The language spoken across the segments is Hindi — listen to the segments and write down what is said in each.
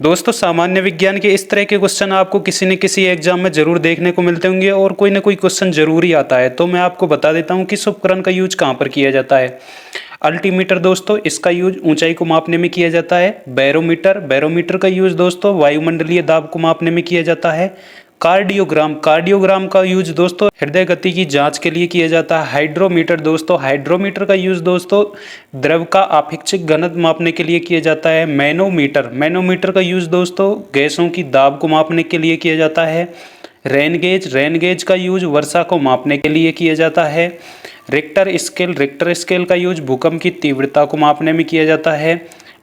दोस्तों सामान्य विज्ञान के इस तरह के क्वेश्चन आपको किसी न किसी एग्जाम में जरूर देखने को मिलते होंगे और कोई ना कोई क्वेश्चन जरूर ही आता है। तो मैं आपको बता देता हूँ कि इस उपकरण का यूज कहाँ पर किया जाता है। अल्टीमीटर दोस्तों, इसका यूज ऊंचाई को मापने में किया जाता है। बैरोमीटर, बैरोमीटर का यूज दोस्तों वायुमंडलीय दाब को मापने में किया जाता है। कार्डियोग्राम, कार्डियोग्राम का यूज दोस्तों हृदय गति की जांच के लिए किया जाता है। हाइड्रोमीटर दोस्तों, हाइड्रोमीटर का यूज दोस्तों द्रव का आपेक्षिक घनत्व मापने के लिए किया जाता है। मैनोमीटर, मैनोमीटर का यूज दोस्तों गैसों की दाब को मापने के लिए किया जाता है। रेन गेज, रेन गेज का यूज वर्षा को मापने के लिए किया जाता है। रिक्टर स्केल, रिक्टर स्केल का यूज भूकंप की तीव्रता को मापने में किया जाता है।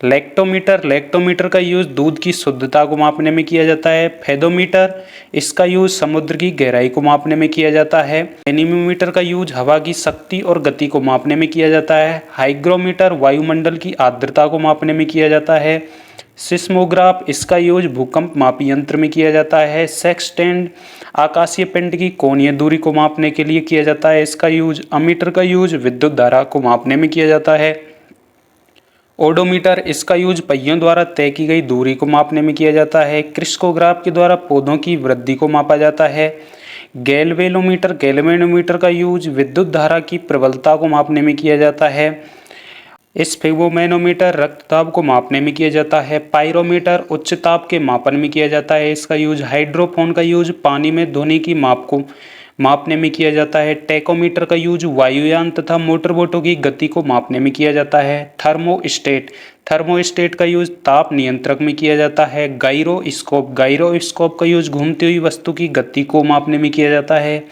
लैक्टोमीटर, लैक्टोमीटर का यूज दूध की शुद्धता को मापने में किया जाता है। फेदोमीटर, इसका यूज समुद्र की गहराई को मापने में किया जाता है। एनीमोमीटर का यूज हवा की शक्ति और गति को मापने में किया जाता है। हाइग्रोमीटर वायुमंडल की आर्द्रता को मापने में किया जाता है। सिस्मोग्राफ, इसका यूज भूकंप मापी यंत्र में किया जाता है। सेक्सटेंड, आकाशीय पिंड की कोणीय दूरी को मापने के लिए किया जाता है इसका यूज। अमीटर का यूज विद्युत धारा को मापने में किया जाता है। ओडोमीटर, इसका यूज पहियों द्वारा तय की गई दूरी को मापने में किया जाता है। क्रिस्कोग्राफ के द्वारा पौधों की वृद्धि को मापा जाता है। गैल्वेनोमीटर, गैल्वेनोमीटर का यूज विद्युत धारा की प्रबलता को मापने में किया जाता है। स्फिगोमेनोमीटर रक्तदाब को मापने में किया जाता है। पायरोमीटर उच्च ताप के मापन में किया जाता है इसका यूज। हाइड्रोफोन का यूज पानी में ध्वनि की माप को मापने में किया जाता है। टैकोमीटर का यूज वायुयान तथा मोटरबोटों की गति को मापने में किया जाता है। थर्मोस्टेट, थर्मोस्टेट का यूज ताप नियंत्रक में किया जाता है। गायरोस्कोप, गायरोस्कोप का यूज घूमती हुई वस्तु की गति को मापने में किया जाता है।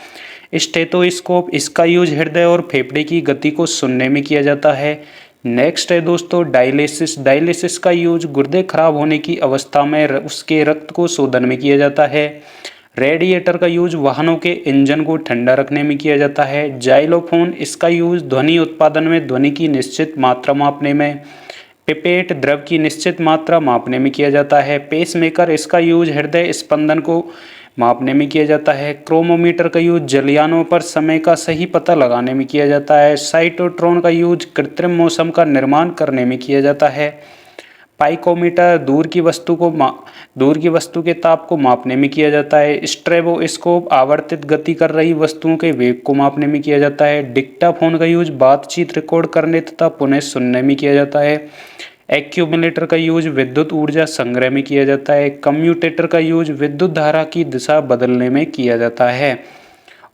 स्टेथोस्कोप, इसका यूज हृदय और फेफड़े की गति को सुनने में किया जाता है। नेक्स्ट है दोस्तों डायलिसिस, डायलिसिस का यूज गुर्दे खराब होने की अवस्था में उसके रक्त को शोधन में किया जाता है। रेडिएटर का यूज वाहनों के इंजन को ठंडा रखने में किया जाता है। जाइलोफोन, इसका यूज ध्वनि उत्पादन में ध्वनि की निश्चित मात्रा मापने में। पिपेट, द्रव की निश्चित मात्रा मापने में किया जाता है। पेसमेकर, इसका यूज हृदय स्पंदन को मापने में किया जाता है। क्रोमोमीटर का यूज जलयानों पर समय का सही पता लगाने में किया जाता है। साइटोट्रॉन का यूज कृत्रिम मौसम का निर्माण करने में किया जाता है। पाइकोमीटर, दूर की वस्तु के ताप को मापने में किया जाता है। स्ट्रेबोस्कोप, आवर्तित गति कर रही वस्तुओं के वेग को मापने में किया जाता है। डिक्टाफोन का यूज बातचीत रिकॉर्ड करने तथा पुनः सुनने में किया जाता है। एक्यूमुलेटर का यूज विद्युत ऊर्जा संग्रह में किया जाता है। कम्यूटेटर का यूज विद्युत धारा की दिशा बदलने में किया जाता है।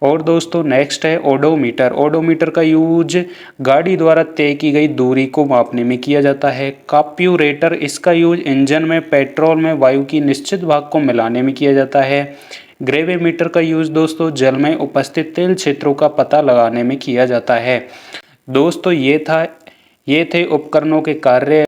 और दोस्तों नेक्स्ट है ओडोमीटर, ओडोमीटर का यूज गाड़ी द्वारा तय की गई दूरी को मापने में किया जाता है। कार्ब्यूरेटर, इसका यूज इंजन में पेट्रोल में वायु की निश्चित भाग को मिलाने में किया जाता है। ग्रेविमीटर का यूज दोस्तों जल में उपस्थित तेल क्षेत्रों का पता लगाने में किया जाता है। दोस्तों ये थे उपकरणों के कार्य